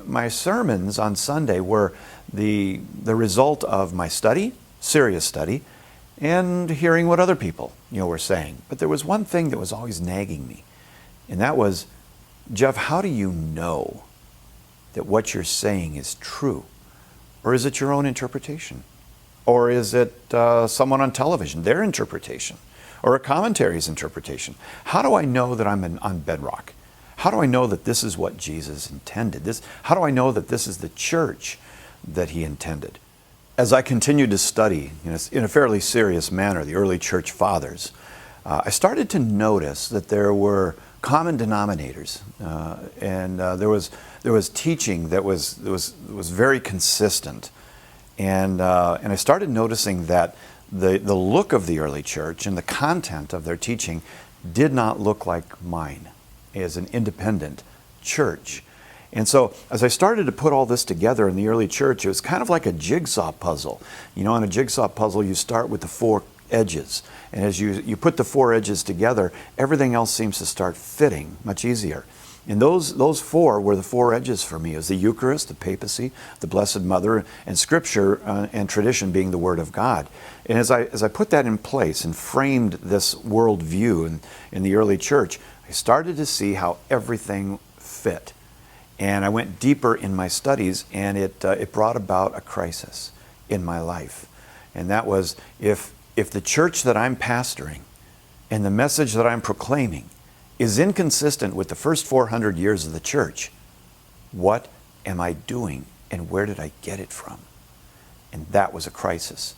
my sermons on Sunday were the result of my study, serious study, and hearing what other people, were saying. But there was one thing that was always nagging me, and that was, Jeff, how do you know that what you're saying is true? Or is it your own interpretation? Or is it someone on television, their interpretation? Or a commentary's interpretation? How do I know that I'm on bedrock? How do I know that this is what Jesus intended? How do I know that this is the church that he intended? As I continued to study in a fairly serious manner the early church fathers, I started to notice that there were common denominators, and there was teaching that was very consistent, and I started noticing that the look of the early church and the content of their teaching did not look like mine as an independent church. And so as I started to put all this together in the early church, it was kind of like a jigsaw puzzle. On a jigsaw puzzle, you start with the four edges. And as you put the four edges together, everything else seems to start fitting much easier. And those four were the four edges for me, as the Eucharist, the papacy, the Blessed Mother, and Scripture and tradition being the Word of God. And as I put that in place and framed this worldview in the early church, I started to see how everything fit. And I went deeper in my studies, and it brought about a crisis in my life. And that was, if the church that I'm pastoring and the message that I'm proclaiming is inconsistent with the first 400 years of the church, what am I doing, and where did I get it from? And that was a crisis.